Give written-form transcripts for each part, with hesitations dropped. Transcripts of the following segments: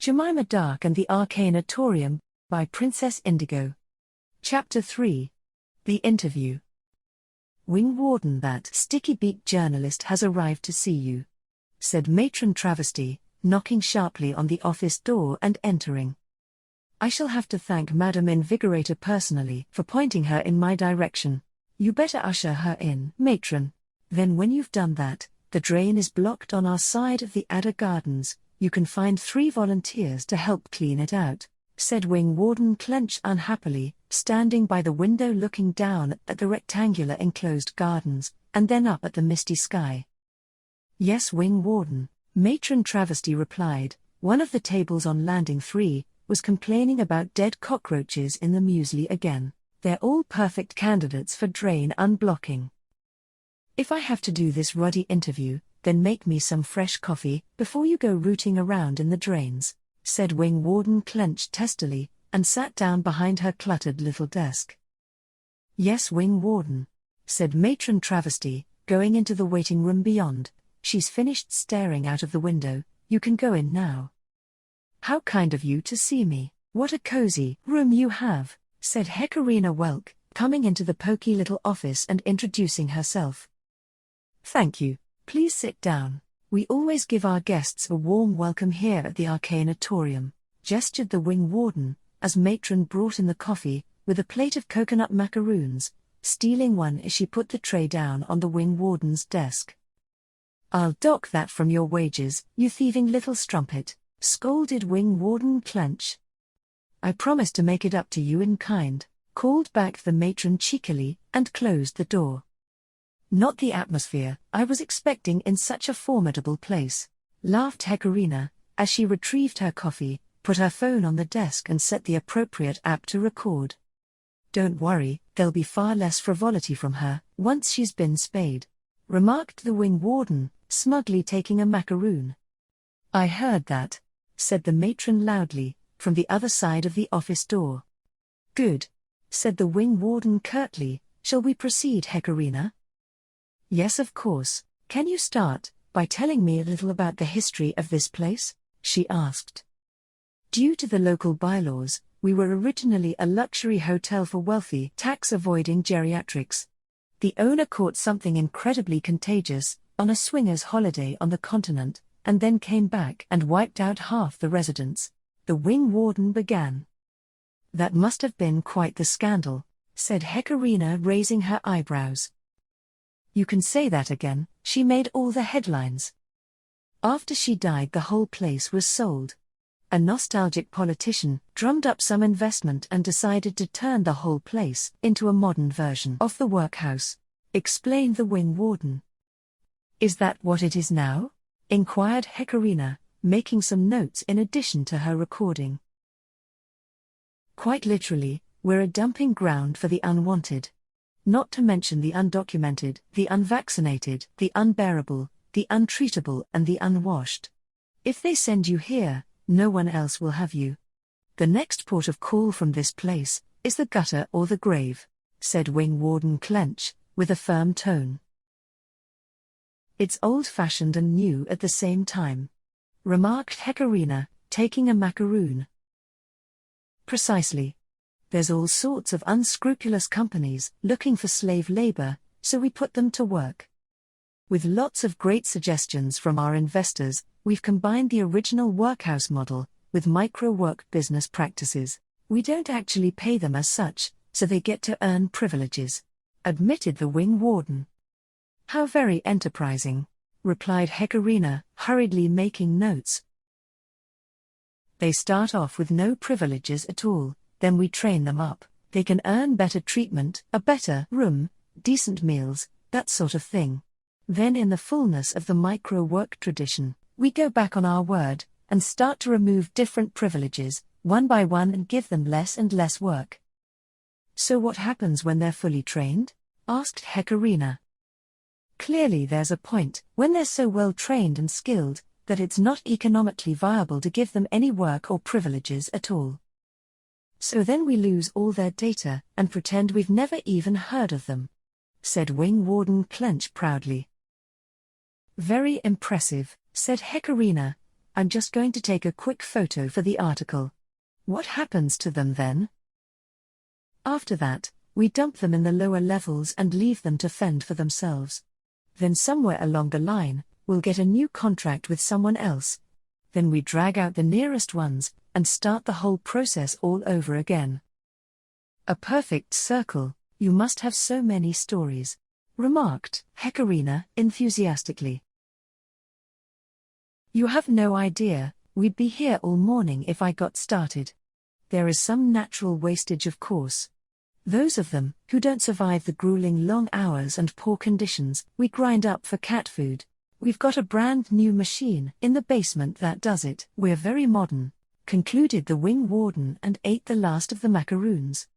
Gemima Dark and the Arcanatorium, by Princess Indigo. Chapter 3. The Interview. Wing Warden, that sticky-beaked journalist has arrived to see you, said Matron Travesty, knocking sharply on the office door and entering. I shall have to thank Madame Invigorator personally for pointing her in my direction. You better usher her in, Matron. Then when you've done that, the drain is blocked on our side of the Adder Gardens. You can find 3 volunteers to help clean it out, said Wing Warden Clench unhappily, standing by the window looking down at the rectangular enclosed gardens, and then up at the misty sky. Yes, Wing Warden, Matron Travesty replied. One of the tables on Landing 3 was complaining about dead cockroaches in the muesli again. They're all perfect candidates for drain unblocking. If I have to do this ruddy interview, then make me some fresh coffee before you go rooting around in the drains, said Wing Warden Clench testily, and sat down behind her cluttered little desk. Yes, Wing Warden, said Matron Travesty, going into the waiting room beyond. She's finished staring out of the window. You can go in now. How kind of you to see me. What a cozy room you have, said Heckerina Whelk, coming into the poky little office and introducing herself. Thank you. Please sit down. We always give our guests a warm welcome here at the Arcanatorium, gestured the Wing Warden, as Matron brought in the coffee, with a plate of coconut macaroons, stealing one as she put the tray down on the Wing Warden's desk. I'll dock that from your wages, you thieving little strumpet, scolded Wing Warden Clench. I promise to make it up to you in kind, called back the matron cheekily, and closed the door. Not the atmosphere I was expecting in such a formidable place, laughed Heckerina, as she retrieved her coffee, put her phone on the desk and set the appropriate app to record. Don't worry, there'll be far less frivolity from her, once she's been spayed, remarked the Wing Warden, smugly taking a macaroon. I heard that, said the matron loudly, from the other side of the office door. Good, said the Wing Warden curtly. Shall we proceed, Heckerina? Yes, of course. Can you start by telling me a little about the history of this place? She asked. Due to the local bylaws, we were originally a luxury hotel for wealthy, tax-avoiding geriatrics. The owner caught something incredibly contagious on a swingers' holiday on the continent, and then came back and wiped out half the residents. The Wing Warden began. That must have been quite the scandal, said Heckerina, raising her eyebrows. You can say that again. She made all the headlines. After she died, the whole place was sold. A nostalgic politician drummed up some investment and decided to turn the whole place into a modern version of the workhouse, explained the Wing Warden. Is that what it is now? Inquired Heckerina, making some notes in addition to her recording. Quite literally, we're a dumping ground for the unwanted. Not to mention the undocumented, the unvaccinated, the unbearable, the untreatable and the unwashed. If they send you here, no one else will have you. The next port of call from this place is the gutter or the grave, said Wing Warden Clench, with a firm tone. It's old-fashioned and new at the same time, remarked Heckerina, taking a macaroon. Precisely. There's all sorts of unscrupulous companies looking for slave labor, so we put them to work. With lots of great suggestions from our investors, we've combined the original workhouse model with micro-work business practices. We don't actually pay them as such, so they get to earn privileges, admitted the Wing Warden. How very enterprising, replied Heckerina, hurriedly making notes. They start off with no privileges at all. Then we train them up. They can earn better treatment, a better room, decent meals, that sort of thing. Then in the fullness of the micro-work tradition, we go back on our word, and start to remove different privileges, one by one, and give them less and less work. So what happens when they're fully trained? Asked Heckerina. Clearly there's a point, when they're so well trained and skilled, that it's not economically viable to give them any work or privileges at all. So then we lose all their data and pretend we've never even heard of them, said Wing Warden Clench proudly. Very impressive, said Heckerina, I'm just going to take a quick photo for the article. What happens to them then? After that, we dump them in the lower levels and leave them to fend for themselves. Then somewhere along the line, we'll get a new contract with someone else. Then we drag out the nearest ones, and start the whole process all over again. A perfect circle. You must have so many stories, remarked Heckerina enthusiastically. You have no idea, we'd be here all morning if I got started. There is some natural wastage, of course. Those of them who don't survive the grueling long hours and poor conditions, we grind up for cat food. We've got a brand new machine in the basement that does it. We're very modern, concluded the Wing Warden, and ate the last of the macaroons.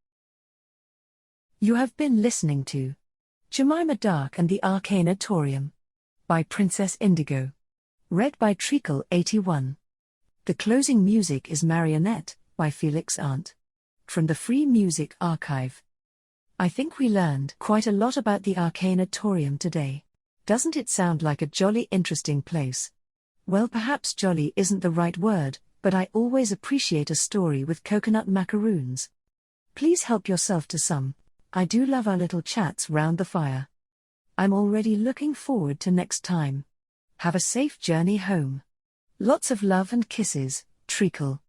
You have been listening to Gemima Dark and the Arcanatorium by Princess Indigo. Read by Treacle81. The closing music is Marionette by Felix Arndt. From the Free Music Archive. I think we learned quite a lot about the Arcanatorium today. Doesn't it sound like a jolly interesting place? Well, perhaps jolly isn't the right word, but I always appreciate a story with coconut macaroons. Please help yourself to some. I do love our little chats round the fire. I'm already looking forward to next time. Have a safe journey home. Lots of love and kisses, Treacle.